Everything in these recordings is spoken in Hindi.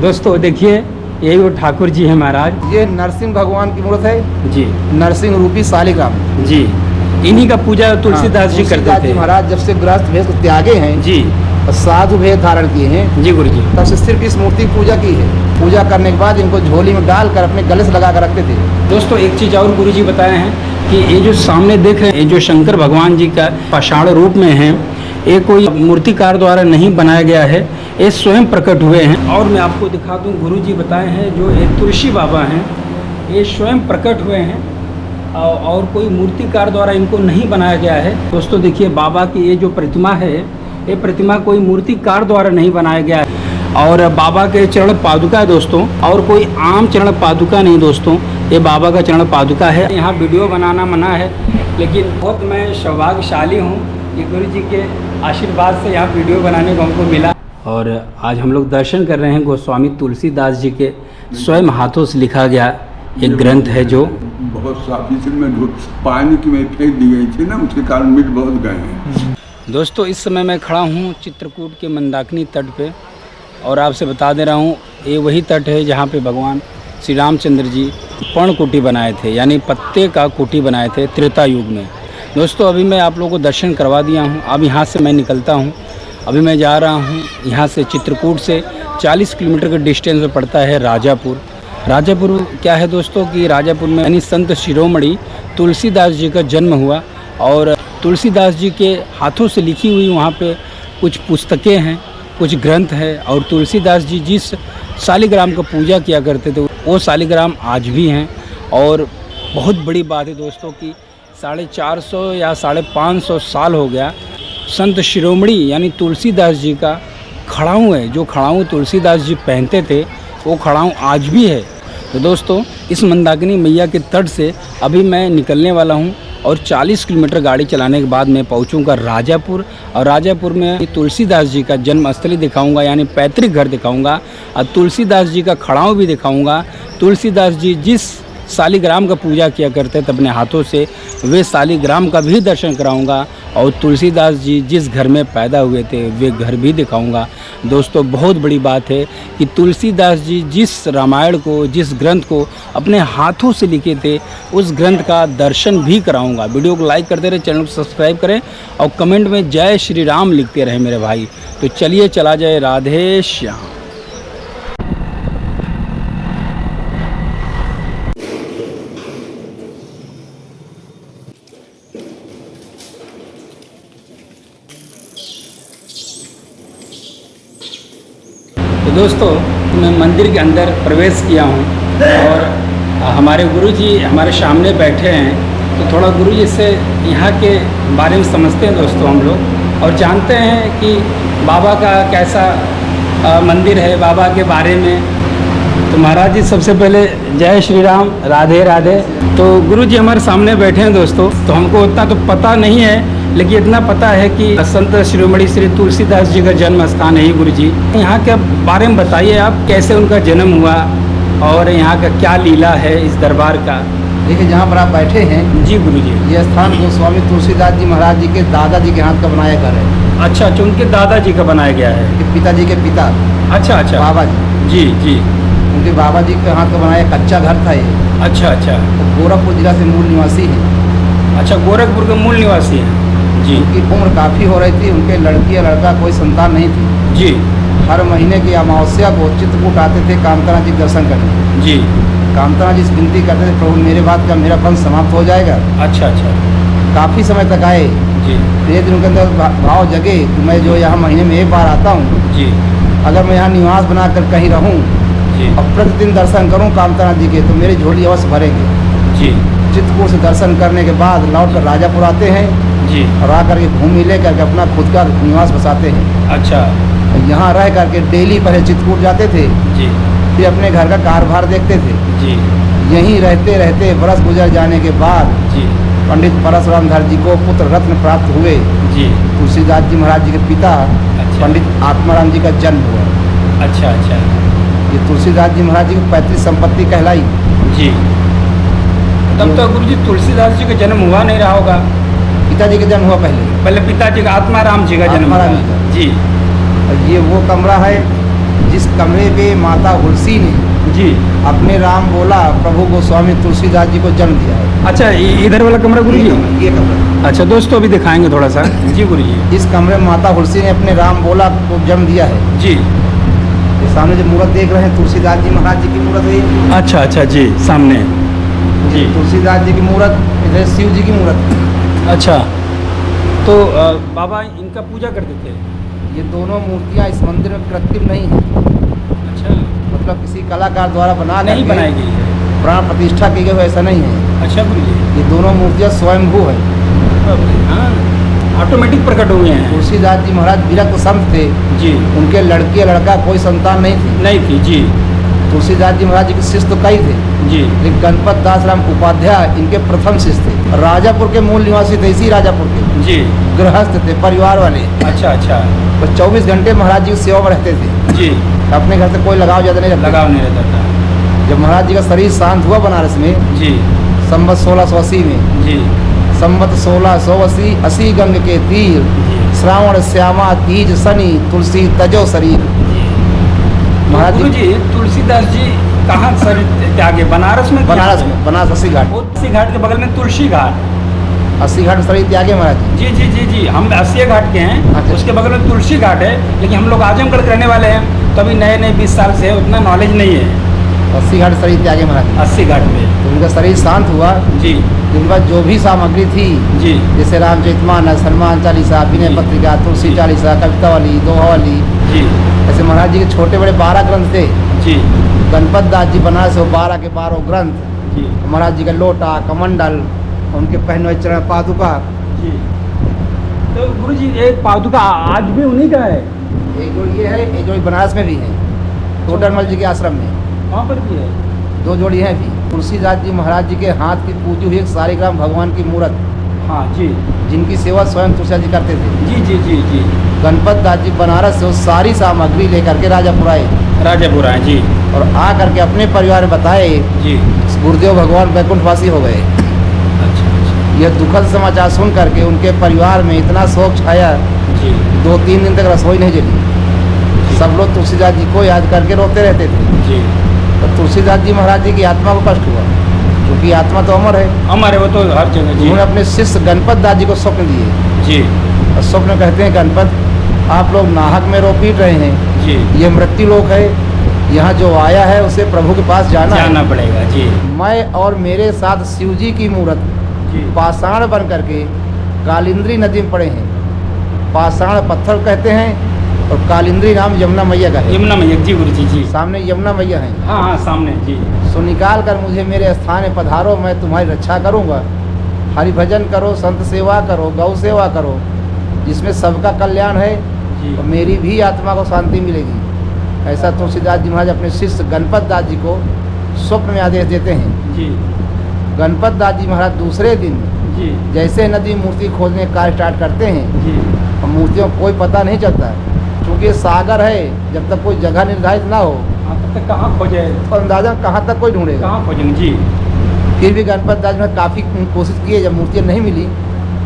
दोस्तों देखिए, यही वो ठाकुर जी हैं महाराज। ये नरसिंह भगवान की मूर्त है जी नरसिंह रूपी शालिग्राम। जी, इन्हीं का पूजा तुलसीदास जी करते तुलसीदास जी थे महाराज जब से गृहस्थ भेष को त्यागे हैं जी। और साधु भेष धारण किए हैं, जी गुरु जी। तब से सिर्फ इस मूर्ति की पूजा की है। पूजा करने के बाद इनको झोली में डालकर अपने गले से लगा कर रखते थे। दोस्तों एक चीज़ और गुरु जी बताए हैं कि ये जो सामने देख रहे हैं, ये जो शंकर भगवान जी का पाषाण रूप में है, ये कोई मूर्तिकार द्वारा नहीं बनाया गया है, ये स्वयं प्रकट हुए हैं। और मैं आपको दिखा दूं, गुरु जी बताए हैं जो ये तुलसी बाबा हैं, ये स्वयं प्रकट हुए हैं और कोई मूर्तिकार द्वारा इनको नहीं बनाया गया है। दोस्तों देखिए, बाबा की ये जो प्रतिमा है, ये प्रतिमा कोई मूर्तिकार द्वारा नहीं बनाया गया है और बाबा के चरण पादुका है दोस्तों, और कोई आम चरण पादुका नहीं दोस्तों, ये बाबा का चरण पादुका है। यहाँ वीडियो बनाना मना है, लेकिन बहुत मैं सौभाग्यशाली हूँ कि गुरु जी के आशीर्वाद से यहाँ वीडियो बनाने को हमको मिला। और आज हम लोग दर्शन कर रहे हैं गोस्वामी तुलसीदास जी के स्वयं हाथों से लिखा गया एक ग्रंथ है, जो बहुत साफी से में पानी की में फेंक दी गई थी ना, उसके कारण मिट बहुत गए हैं। दोस्तों इस समय मैं खड़ा हूँ चित्रकूट के मंदाकिनी तट पे, और आपसे बता दे रहा हूँ ये वही तट है जहाँ पे भगवान श्री रामचंद्र जी पर्णकुटी बनाए थे, यानी पत्ते का कुटी बनाए थे त्रेता युग में। दोस्तों अभी मैं आप लोगों को दर्शन करवा दिया हूँ, अब यहाँ से मैं निकलता हूँ। अभी मैं जा रहा हूँ यहाँ से, चित्रकूट से 40 किलोमीटर के डिस्टेंस में पड़ता है राजापुर। राजापुर क्या है दोस्तों कि राजापुर में यानी संत शिरोमणि तुलसीदास जी का जन्म हुआ, और तुलसीदास जी के हाथों से लिखी हुई वहाँ पे कुछ पुस्तकें हैं, कुछ ग्रंथ है, और तुलसीदास जी जिस शालिग्राम का पूजा किया करते थे वो शालिग्राम आज भी हैं। और बहुत बड़ी बात है दोस्तों कि 450 या 550 साल हो गया संत शिरोमणि यानी तुलसीदास जी का खड़ाऊँ है, जो खड़ाऊँ तुलसीदास जी पहनते थे वो खड़ाऊँ आज भी है। तो दोस्तों इस मंदाकिनी मैया के तट से अभी मैं निकलने वाला हूँ, और 40 किलोमीटर गाड़ी चलाने के बाद मैं पहुँचूँगा राजापुर, और राजापुर में तुलसीदास जी का जन्मस्थली दिखाऊँगा, यानी पैतृक घर दिखाऊँगा, और तुलसीदास जी का खड़ाऊँ भी दिखाऊँगा। तुलसीदास जी जिस शालिग्राम का पूजा किया करते थे अपने हाथों से, वे शालिग्राम का भी दर्शन कराऊंगा, और तुलसीदास जी जिस घर में पैदा हुए थे वे घर भी दिखाऊंगा। दोस्तों बहुत बड़ी बात है कि तुलसीदास जी जिस रामायण को, जिस ग्रंथ को अपने हाथों से लिखे थे, उस ग्रंथ का दर्शन भी कराऊंगा। वीडियो को लाइक करते रहे, चैनल को सब्सक्राइब करें, और कमेंट में जय श्री राम लिखते रहे मेरे भाई। तो चलिए चला जाए, राधे श्याम। तो दोस्तों मैं मंदिर के अंदर प्रवेश किया हूँ, और हमारे गुरुजी हमारे सामने बैठे हैं, तो थोड़ा गुरुजी से यहाँ के बारे में समझते हैं दोस्तों हम लोग, और जानते हैं कि बाबा का कैसा मंदिर है, बाबा के बारे में। तो महाराज जी सबसे पहले जय श्री राम, राधे राधे। तो गुरुजी हमारे सामने बैठे हैं दोस्तों, तो हमको उतना तो पता नहीं है, लेकिन इतना पता है कि संत शिरोमणि श्री तुलसीदास जी का जन्म स्थान है गुरु जी। यहाँ के बारे में बताइए आप, कैसे उनका जन्म हुआ और यहाँ का क्या लीला है इस दरबार का। देखिए जहाँ पर आप बैठे हैं जी गुरु जी, ये स्थान गोस्वामी तुलसीदास जी महाराज जी के दादाजी के हाथ का बनाया घर है। अच्छा अच्छा, उनके दादाजी का बनाया गया है, कि पिताजी के पिता अच्छा अच्छा, बाबा जी, जी जी, उनके बाबा जी के हाथ का बनाया कच्चा घर था ये। अच्छा अच्छा, तो गोरखपुर जिला से मूल निवासी है। अच्छा गोरखपुर के मूल निवासी हैं जी। उनकी उम्र काफ़ी हो रही थी, उनके लड़की या लड़का कोई संतान नहीं थी जी। हर महीने की अमावस्या को चित्रकूट आते थे कामतारा जी दर्शन करने। जी। कामतारा जी विनती करते थे, प्रभु मेरे बाद का मेरा वंश समाप्त हो जाएगा। अच्छा अच्छा, काफ़ी समय तक आए। जी। एक दिन उनके अंदर भाव जगे कि मैं जो यहाँ महीने में एक बार आता हूँ, जी। अगर मैं यहाँ निवास बनाकर कहीं रहूँ जी। और प्रतिदिन दर्शन करूँ कामतारा जी के, तो मेरी झोली अवश्य भरेंगे। जी। चित्रकूट से दर्शन करने के बाद लौट कर राजापुर आते हैं, जी। और आकर के भूमि ले करके अपना खुद का निवास बसाते हैं। अच्छा। यहाँ रह करके डेली पहले चित्रकूट जाते थे, जी। फिर अपने घर का कारोबार देखते थे। जी। यहीं रहते रहते बरस गुजर जाने के बाद जी। पंडित परशुराम धर जी को पुत्र रत्न प्राप्त हुए। जी। तुलसीदास जी महाराज जी के पिता अच्छा। पंडित आत्माराम जी का जन्म हुआ। अच्छा अच्छा, ये तुलसीदास जी महाराज जी की पैतृक संपत्ति कहलाई। जी। तब तो गुरु जी तुलसीदास जी का जन्म हुआ नहीं रहा होगा। पिताजी का जन्म हुआ पहले। पहले पिताजी का आत्माराम जी का जन्म हुआ। आत्माराम जी का। जी। और ये वो कमरा है जिस कमरे पे माता हुलसी ने जी। अपने राम बोला प्रभु गोस्वामी तुलसीदास जी को जन्म दिया है। अच्छा, इधर वाला कमरा गुरु जी? ये कमरा। अच्छा दोस्तों, अभी दिखाएंगे थोड़ा सा। जी गुरु जी। इस कमरे में माता हुलसी ने अपने राम बोला को जन्म दिया है। जी। ये सामने जो मूर्त देख रहे हैं तुलसीदास जी महाराज जी की मूर्त है। अच्छा अच्छा जी, सामने जी। तुलसीदास जी की मूर्त, इधर शिव जी की मूर्त। अच्छा, तो बाबा इनका पूजा करते थे? ये दोनों मूर्तियाँ इस मंदिर में कृत्रिम नहीं है, अच्छा, मतलब किसी कलाकार द्वारा नहीं करके बनाई गई है। प्राण प्रतिष्ठा की गई हो, ऐसा नहीं है। अच्छा गुरु जी। ये दोनों मूर्तियाँ स्वयंभू है। हाँ, ऑटोमेटिक प्रकट हुए हैं। तुलसीदास जी महाराज विरक्त संत थे। जी। उनके लड़की या लड़का कोई संतान नहीं थी। नहीं थी जी। तुलसीदास जी महाराज जी के शिष्य तो कई थे, जी। लेकिन गणपत दास राम उपाध्याय इनके प्रथम शिष्य थे। राजापुर के मूल निवासी थे, इसी राजापुर के जी। गृहस्थ थे, परिवार वाले। अच्छा अच्छा। तो 24 घंटे महाराज जी की सेवा में रहते थे। जी। अपने घर से कोई लगाव ज्यादा नहीं रखते। लगाव नहीं रहता था। जब महाराज जी का शरीर शांत हुआ बनारस में जी। संवत 1680 में, जी। संवत 1680 80 गंग के तीर, जी। श्रावण श्यामा तीज शनि, तुलसी तजो शरीर। महाराज गुरु जी जी, तुलसीदास जी कहाँ सर त्यागे? बनारस में? बनारस में, बनारस 80 घाट, वो तुलसी घाट के बगल में तुलसी घाट। 80 घाट शरीर त्यागे महाराज जी। जी जी जी जी, हम 80 घाट के हैं। अच्छा। उसके बगल में तुलसी घाट है, लेकिन हम लोग आजमगढ़ के रहने वाले हैं, तो अभी नए नए 20 साल से है, उतना नॉलेज नहीं है। 80 घाट शरीर त्यागे महाराज जी। 80 घाट पे। तो उनका शरीर शांत हुआ। जी। उनके पास जो भी सामग्री थी, जी। जैसे रामचरितमानस, हनुमान चालीसा, विनय जी। पत्रिका, तुलसी जी। चालीसा, कविता वाली, दोहा वाली, जी। ऐसे महाराज जी के छोटे बड़े 12 ग्रंथ थे। जी। गणपत दास जी बनारस से 12 के 12 ग्रंथ। जी। महाराज जी का लोटा, कमंडल, उनके पहने हुए चरण पादुका। जी। तो गुरु जी, एक पादुका आज भी उन्हीं का है? एक जोड़ी ये है, एक जोड़ी बनारस में भी है, टोडरमल जी के आश्रम में। वहाँ पर भी है? 2 जोड़ी हैं भी। तुलसीदास जी महाराज जी के हाथ की पूजी हुई एक सारीग्राम भगवान की मूर्त, हाँ जी। जिनकी सेवा स्वयं तुलसीदास जी करते थे। जी जी जी जी। गणपत दास जी बनारस से वो सारी सामग्री लेकर के राजापुर आए राजापुर है जी। और आ करके अपने परिवार में बताए, जी। गुरुदेव भगवान वैकुंठवासी हो गए। अच्छा अच्छा। यह दुखद समाचार सुन करके उनके परिवार में इतना शोक छाया, जी। 2-3 दिन तक रसोई नहीं जली। सब लोग तुलसीदास जी को याद करके रोते रहते थे। जी। तो तुलसीदास जी महाराज जी की आत्मा को कष्ट हुआ, क्योंकि आत्मा तो अमर है। हमारे वो तो हर जगह। जी। उन्होंने अपने शिष्य गणपत दास जी को स्वप्न दिए। जी। और स्वप्न में कहते हैं, गणपत आप लोग नाहक में रो पीट रहे हैं, जी। ये मृत्यु लोक है, यहाँ जो आया है उसे प्रभु के पास जाना है। पड़ेगा। जी। मैं और मेरे साथ शिव जी की मूर्त जी। पाषाण बन करके कालिंद्री नदी में पड़े हैं। पाषाण पत्थर कहते हैं और कालिंद्री नाम यमुना मैया का है। यमुना मैया। जी गुरु जी। जी। सामने यमुना मैया है। हाँ हाँ, सामने। जी। सो निकाल कर मुझे मेरे स्थान में पधारो, मैं तुम्हारी रक्षा करूँगा। हरि भजन करो, संत सेवा करो, गौ सेवा करो, जिसमें सबका कल्याण है जी। और मेरी भी आत्मा को शांति मिलेगी। ऐसा तुलसीदास जी महाराज अपने शिष्य गणपत दास जी को स्वप्न में आदेश देते हैं। जी। गणपत दास जी महाराज दूसरे दिन जी। जैसे नदी मूर्ति खोजने का कार्य स्टार्ट करते हैं, जी। और मूर्तियों को कोई पता नहीं चलता, क्योंकि ये सागर है। जब तक कोई जगह निर्धारित ना हो हाँ, तब तक कहाँ खोजे? तो अंदाजा कहाँ तक कोई ढूंढेगा। कहाँ खोजेंगे? जी। फिर भी गणपत दास में काफ़ी कोशिश किए, जब मूर्तियाँ नहीं मिली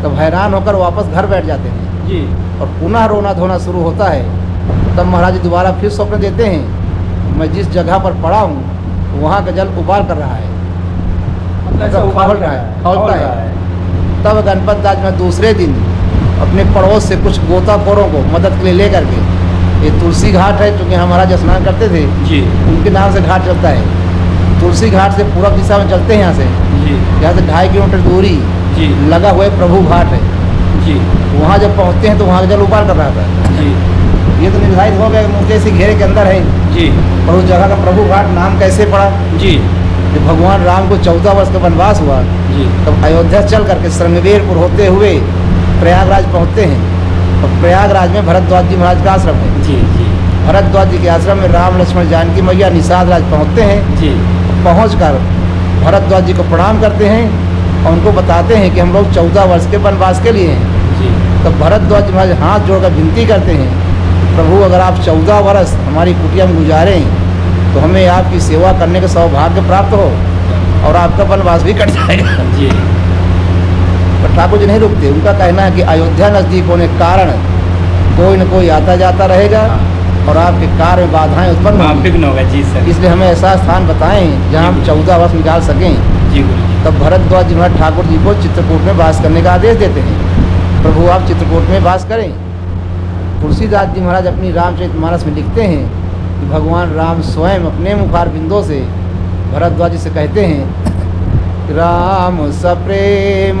तब हैरान होकर वापस घर बैठ जाते हैं जी। और पुनः रोना धोना शुरू होता है। तब महाराज जी दोबारा फिर स्वप्न देते हैं, मैं जिस जगह पर पड़ा हूँ वहाँ का जल उबाल कर रहा है, मतलब खौल रहा है, खौलता है। तब गणपत दास में दूसरे दिन अपने पड़ोस से कुछ गोताखोरों को मदद के लिए ले करके, ये तुलसी घाट है, क्योंकि हम महाराज स्नान करते थे, जी। उनके नाम से घाट चलता है। तुलसी घाट से पूर्व दिशा में चलते हैं, यहाँ से जी। यहाँ से 2.5 किलोमीटर दूरी जी। लगा हुआ है प्रभु घाट है। जी। वहाँ जब पहुँचते हैं तो वहाँ का जल उबाल कर रहा था। जी। ये तो निर्धारित हो गया कि मूर्ति इसी घेरे के अंदर है, जी। और उस जगह का प्रभु घाट नाम कैसे पड़ा? जी। जब भगवान राम को 14 वर्ष का वनवास हुआ, जी। तब अयोध्या चल करके श्रृंगवेरपुर होते हुए प्रयागराज पहुँचते हैं, और प्रयागराज में भरद्वाज जी महाराज का आश्रम है। जी। जी। भरद्वाज जी के आश्रम में राम लक्ष्मण जानकी मैया निषाद राज पहुँचते हैं। जी। पहुँचकर भरद्वाज जी को प्रणाम करते हैं और उनको बताते हैं कि हम लोग 14 वर्ष के वनवास के लिए हैं। जी। तो भरद्वाज जी महाराज हाथ जोड़कर विनती करते हैं, प्रभु अगर आप 14 वर्ष हमारी कुटिया में गुजारें तो हमें आपकी सेवा करने का सौभाग्य प्राप्त हो और आपका वनवास भी कट जाएगा। जी। पर ठाकुर जी नहीं रुकते। उनका कहना है कि अयोध्या नज़दीक होने के कारण कोई न कोई आता जाता रहेगा, और आपके कार्य में बाधाएं उत्पन्न हाँ, होंगी। विघ्न होगा जी सर। इसलिए हमें ऐसा स्थान बताएं जहाँ हम 14 वर्ष निकाल सकें। जी गुरु जी। तब भरद्वाज जी महाराज ठाकुर जी को चित्रकूट में वास करने का आदेश देते हैं। प्रभु आप चित्रकूट में वास करें। तुलसीदास जी महाराज अपनी रामचरितमानस में लिखते हैं कि भगवान राम स्वयं अपने मुखार बिंदों से भरद्वाज जी से कहते हैं, राम सप्रेम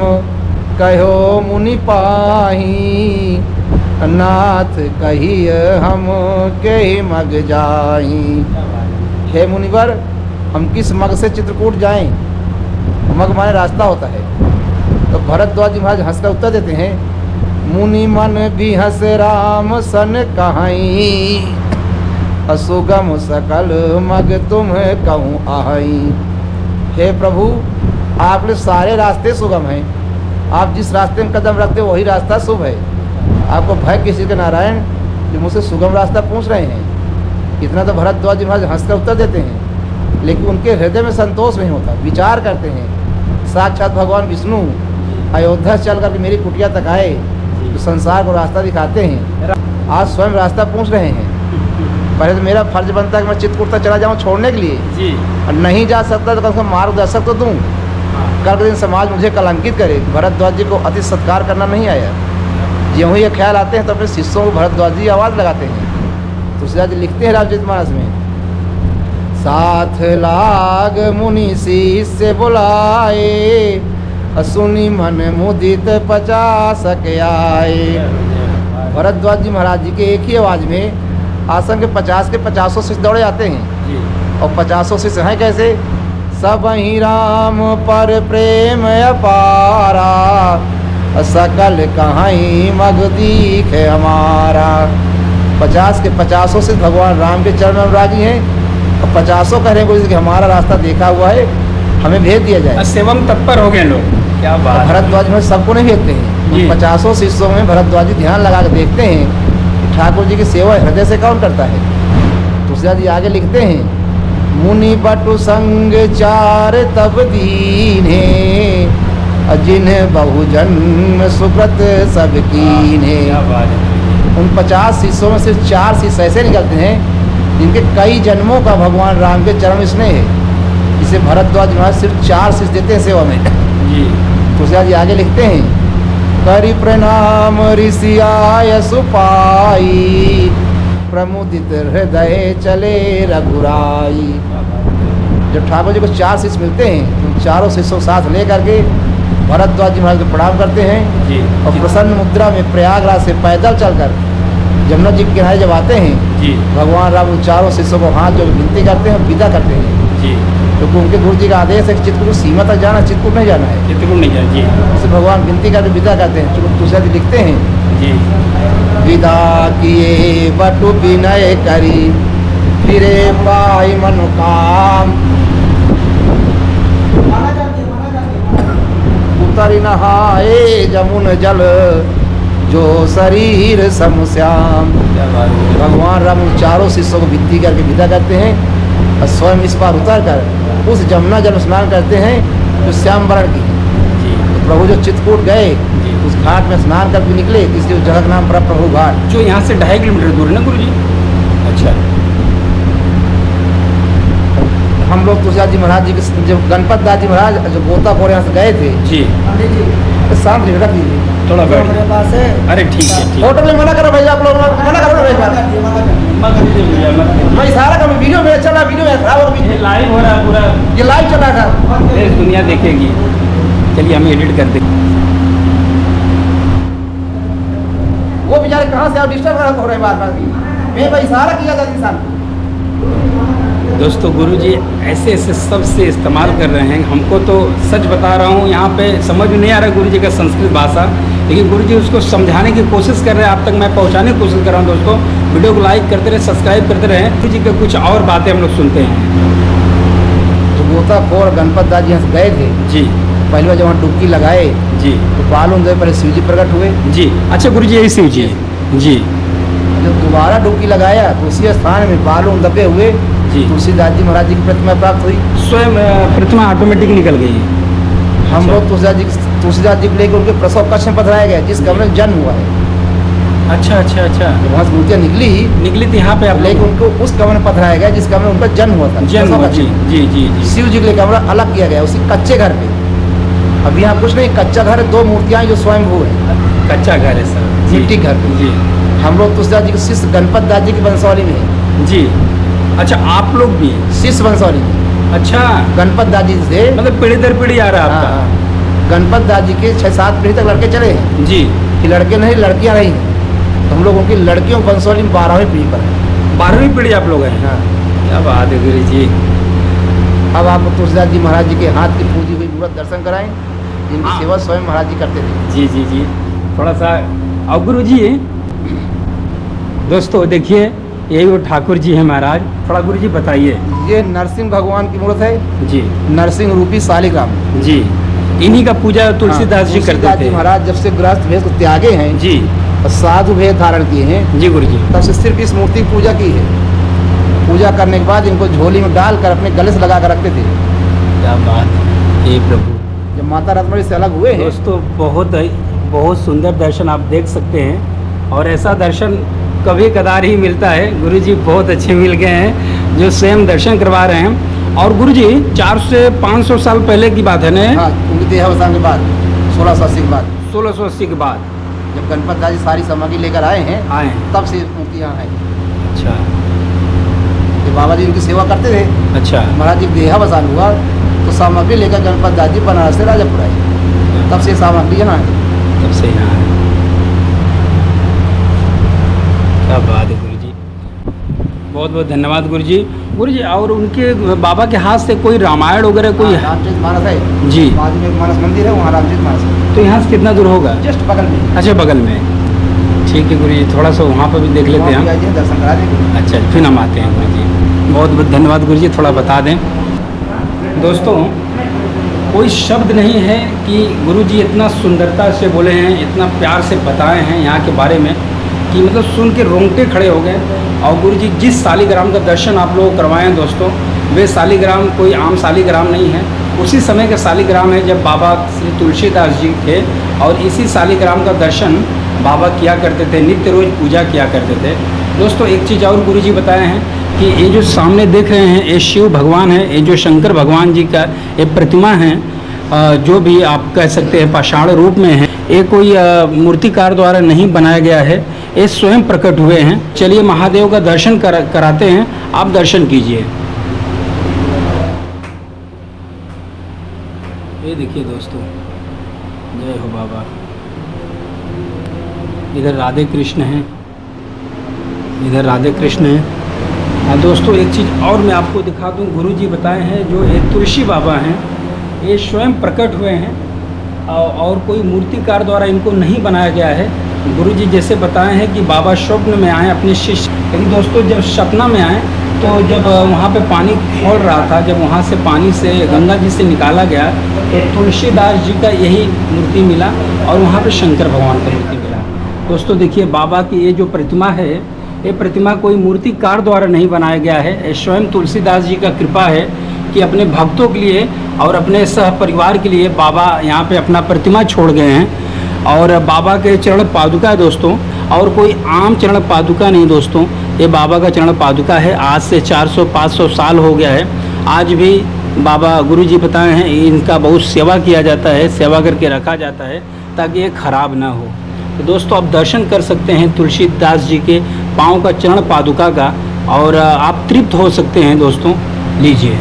कहो मुनि पाही, नाथ कहिय हम के मग जाई। हे मुनिवर, हम किस मग से चित्रकूट जाएं? मग माने रास्ता होता है। तो भरद्वाज जी महाराज हंसकर उत्तर देते हैं, मुनि मन भी हंस राम सन कहाई, असुगम सकल मग तुम कहूँ आई। हे प्रभु, आपके सारे रास्ते सुगम हैं। आप जिस रास्ते में कदम रखते हो वही रास्ता शुभ है। आपको भय किसी के नारायण जो मुझसे सुगम रास्ता पूछ रहे हैं। इतना तो भरद्वाज जी महाराज हंसकर उत्तर देते हैं, लेकिन उनके हृदय में संतोष नहीं होता। विचार करते हैं, साक्षात भगवान विष्णु अयोध्या से चल करके मेरी कुटिया तक आए तो संसार को रास्ता दिखाते हैं। आज स्वयं रास्ता पूछ रहे हैं। पहले तो मेरा फर्ज बनता है कि मैं चित्रकूट तक चला जाऊँ छोड़ने के लिए जी। और नहीं जा सकता तो कम से कम मार्गदर्शक तो दूँ। कल के दिन समाज मुझे कलंकित करे। भरद्वाज जी को अति सत्कार करना नहीं आया। यूँ ही ये ख्याल आते हैं तो अपने शिष्यों को भरद्वाज जी आवाज़ लगाते हैं। तुलसीदास जी लिखते हैं रामचरितमानस में, साथ लाग मुनि शिष्य बुलाए, सुनी मन मुदित 50 के आए। भरद्वाज जी महाराज जी के एक ही आवाज़ में आसन के 50 के 50 शिष्य दौड़े आते हैं जी। और 50 शिष्य हैं कैसे? सब ही राम पर प्रेम अपारा, सकल कहाई मग दीख हमारा। 50 के 50 शिष्य भगवान राम के चरण में अनुरागी हैं और 50 कह रहे हैं कि हमारा रास्ता देखा हुआ है, हमें भेज दिया जाए। सेवम तत्पर हो गए लोग। क्या बात है। भरद्वाज में सबको नहीं भेजते हैं। जी। 50 शिष्यों में भरद्वाज जी ध्यान लगा के देखते हैं कि ठाकुर जी की सेवा हृदय से कौन करता है। तुलसीदास जी आगे लिखते हैं, मुनि बटु संग चार तब दीने, जिन बहुजन्म सुकृत सब कीने। क्या बात है। उन 50 शिष्यों में सिर्फ 4 शिष्य ऐसे निकलते हैं जिनके कई जन्मों का भगवान राम के चरण स्नेह है। इसे भरद्वाज महाराज सिर्फ 4 शिष्य देते हैं सेवा में जी। तुलसीदास जी आगे लिखते हैं, करि प्रणाम ऋषि आय सुपाई, प्रमुदित हृदय चले रघुराई। जब ठाकुर जी को 4 शिष्य मिलते हैं तो चारों शिष्यों को साथ ले करके भरद्वाज जी महाराज को प्रणाम करते हैं जी। और प्रसन्न मुद्रा में प्रयागराज से पैदल चलकर जमुना जी के किनारे जब आते हैं, जी। भगवान राम उन चारों शिष्यों को हाथ जो विनती करते हैं, विदा करते हैं। जी। क्योंकि उनके गुरु जी का आदेश है कि चित्रकूट सीमा तक जाना, चित्रकूट नहीं जाना है। चित्रकूट नहीं जाए। जी। उससे भगवान विनती करके विदा करते हैं। तुलसीदास जी लिखते हैं, जी। विदा किए बटु विनय करी, फिरे पाई मनोकाम, उतरी नहाए जमुन जल, जो शरीर समश्याम। क्या बात है। भगवान राम उन चारों शिष्यों को विनती करके विदा करते हैं और स्वयं इस पार उतर कर उस जमुना जल स्नान करते हैं जो श्याम वर्ण की है। जी। तो प्रभु जो चित्रकूट गए जी। उस घाट में स्नान करके निकले, इसलिए उस जगह का नाम पड़ा प्रभु घाट। जो यहाँ से 2.5 किलोमीटर दूर है ना गुरु जी। अच्छा। हम लोग तुलसीदास जी महाराज जी के जब गणपत दास जी महाराज जो गोताखोर यहाँ से गए थे, जी। तो शांत रहिए, रख दीजिए थोड़ा बैठ। मेरे पास है। अरे ठीक है, ठीक होटल में मना करो भैया, आप लोग मना करो ना भैया। मैं इशारा कर, वीडियो में चला, वीडियो में खराब हो गई। ये लाइव हो रहा है पूरा, ये लाइव चला था, देश दुनिया देखेगी। चलिए हम एडिट कर दें। वो बेचारे कहाँ से आप डिस्टर्ब हो रहे हैं बार बार। मैं इशारा किया था इंसान। दोस्तों गुरुजी ऐसे ऐसे शब्द से इस्तेमाल कर रहे हैं। हमको तो सच बता रहा हूँ, यहाँ पे समझ में नहीं आ रहा गुरुजी का संस्कृत भाषा, लेकिन गुरुजी उसको समझाने की कोशिश कर रहे हैं, आप तक मैं पहुँचाने की कोशिश कर रहा हूँ। दोस्तों वीडियो को लाइक करते रहे, सब्सक्राइब करते रहे। गुरुजी का कुछ और बातें हम लोग सुनते हैं। तो गोताखोर गणपत दास जी यहाँ से गए थे, जी। पहली बार जब वहाँ डुबकी लगाए जी। तो बालून दे पर शिव जी प्रकट हुए। जी। अच्छा गुरुजी यही शिव जी है। जी। जब दोबारा डुबकी लगाया तो उसी स्थान में बालून दबे हुए जी। तुलसीदास जी महाराज जी की प्रतिमा प्राप्त हुई। स्वयं प्रतिमा ऑटोमेटिक निकल गई। हम लोग तुलसीदास जी को लेकर उनके प्रसव कक्ष में पधराया गया, जिस कमरे में जन्म हुआ है। अच्छा अच्छा अच्छा। जब वहाँ से मूर्तियाँ निकली निकली थी यहाँ पे आप लेकिन लोग? उनको उस कमरे में पथराया गया जिस कमरे में उनका जन्म हुआ था। जन्म हुआ, जी जी जी जी। शिव जी के लिए कमरा अलग किया गया उसी कच्चे घर पे। अब यहाँ कुछ नहीं, कच्चा घर है, 2 मूर्तियाँ हैं जो स्वयंभू है, कच्चा घर है सर, जी। मिट्टी घर पे। जी हम लोग तुलसीदास जी के शिष्य गणपत दास जी की वंशावली में है। जी। अच्छा, आप लोग भी? शिष्य वंशावली में अच्छा, गणपत दास जी से, मतलब पीढ़ी दर पीढ़ी आ रहा है हाँ, आपका? हाँ। गणपत दास जी के 6-7 पीढ़ी तक लड़के चले हैं जी। कि लड़के नहीं, लड़कियाँ नहीं हैं। तो हम लोग उनकी लड़कियों की वंशावली में 12वीं पीढ़ी पर है। 12वीं पीढ़ी आप लोग हैं? हाँ। क्या बात है गुरु जी। अब आप तुलसीदास जी महाराज जी के हाथ की पूजी हुई मूर्त दर्शन कराएं, जिनकी हाँ। सेवा स्वयं महाराज जी करते थे। जी जी जी। थोड़ा सा और गुरु जी, दोस्तों देखिए यही वो ठाकुर जी हैं महाराज, थोड़ा गुरु जी बताइए। ये नरसिंह भगवान की मूर्त है, जी नरसिंह रूपी शालिग्राम। जी। इन्हीं का पूजा तुलसीदास जी करते तुलसीदास जी थे? महाराज जब से गृहस्थ भेष को त्यागे हैं जी और साधु भेष धारण किए हैं, जी गुरु जी। तब से सिर्फ इस मूर्ति की पूजा की है। पूजा करने के बाद इनको झोली में डालकर अपने गले से लगा कर रखते थे। क्या बात है, हे प्रभु। जब माता रत्नमणि से अलग हुए हैं, दोस्तों बहुत सुंदर दर्शन आप देख सकते हैं, और ऐसा दर्शन कभी कदार ही मिलता है। गुरु जी बहुत अच्छे मिल गए हैं जो स्वयं दर्शन करवा रहे हैं। और गुरु जी 400 से 500 साल पहले की बात है ना? हाँ, उनके देहावसान के बाद 1680 के बाद, 1680 के बाद जब गणपत दास जी सारी सामग्री लेकर आए हैं, आए हैं। तब से मूर्ति यहाँ है। अच्छा जब बाबा जी उनकी सेवा करते थे, अच्छा। महाराज जी देहावसान हुआ तो सामग्री लेकर गणपत दास जी बनारस से राजापुर आए, तब से सामग्री यहाँ है। तब से यहाँ है। क्या बात है गुरु जी, बहुत बहुत धन्यवाद गुरु जी। गुरु जी, और उनके बाबा के हाथ से कोई रामायण वगैरह कोई है? रामचरित मानस है जी। बाजू में एक मानस मंदिर है, वहाँ रामचरित मानस है, तो यहाँ से कितना दूर होगा? जस्ट बगल में। अच्छा, बगल में। ठीक है गुरु जी, थोड़ा सा वहाँ पर भी देख लेते हैं हम। वहाँ भी आइए, दर्शन करा देंगे। अच्छा, फिर हम आते हैं गुरु जी। बहुत बहुत धन्यवाद गुरु जी, थोड़ा बता दें। दोस्तों, कोई शब्द नहीं है कि गुरु जी इतना सुंदरता से बोले हैं, इतना प्यार से बताए हैं यहाँ के बारे में कि मतलब सुन के रोंगटे खड़े हो गए। और गुरु जी जिस शालिग्राम का दर्शन आप लोगों को करवाए हैं दोस्तों, वे शालिग्राम कोई आम शालिग्राम नहीं है, उसी समय का शालिग्राम है जब बाबा श्री तुलसीदास जी थे। और इसी शालिग्राम का दर्शन बाबा किया करते थे, नित्य रोज पूजा किया करते थे। दोस्तों, एक चीज़ और गुरु जी बताए हैं कि ये जो सामने देख रहे हैं, ये शिव भगवान है, ये जो शंकर भगवान जी का ये प्रतिमा है, जो भी आप कह सकते हैं पाषाण रूप में है, ये कोई मूर्तिकार द्वारा नहीं बनाया गया है, ये स्वयं प्रकट हुए हैं। चलिए महादेव का दर्शन कराते हैं, आप दर्शन कीजिए। ये देखिए दोस्तों, जय हो बाबा। इधर राधे कृष्ण हैं, इधर राधे कृष्ण हैं। हाँ दोस्तों, एक चीज़ और मैं आपको दिखा दूं, गुरु जी बताए हैं जो ये तुलसी बाबा हैं, ये स्वयं प्रकट हुए हैं और कोई मूर्तिकार द्वारा इनको नहीं बनाया गया है। गुरु जी जैसे बताए हैं कि बाबा स्वप्न में आए अपने शिष्य, लेकिन दोस्तों जब सपना में आए तो जब वहाँ पे पानी खोल रहा था, जब वहाँ से पानी से गंगा जी से निकाला गया तो तुलसीदास जी का यही मूर्ति मिला और वहाँ पे शंकर भगवान का मूर्ति मिला। दोस्तों देखिए, बाबा की ये जो प्रतिमा है, ये प्रतिमा कोई मूर्तिकार द्वारा नहीं बनाया गया है, ये स्वयं तुलसीदास जी का कृपा है कि अपने भक्तों के लिए और अपने सह परिवार के लिए बाबा यहाँ पे अपना प्रतिमा छोड़ गए हैं। और बाबा के चरण पादुका है दोस्तों, और कोई आम चरण पादुका नहीं दोस्तों, ये बाबा का चरण पादुका है। आज से 400-500 साल हो गया है, आज भी बाबा गुरु जी बताए हैं इनका बहुत सेवा किया जाता है, सेवा करके रखा जाता है ताकि ये खराब ना हो। तो दोस्तों आप दर्शन कर सकते हैं तुलसीदास जी के पाँव का चरण पादुका का, और आप तृप्त हो सकते हैं दोस्तों। लीजिए।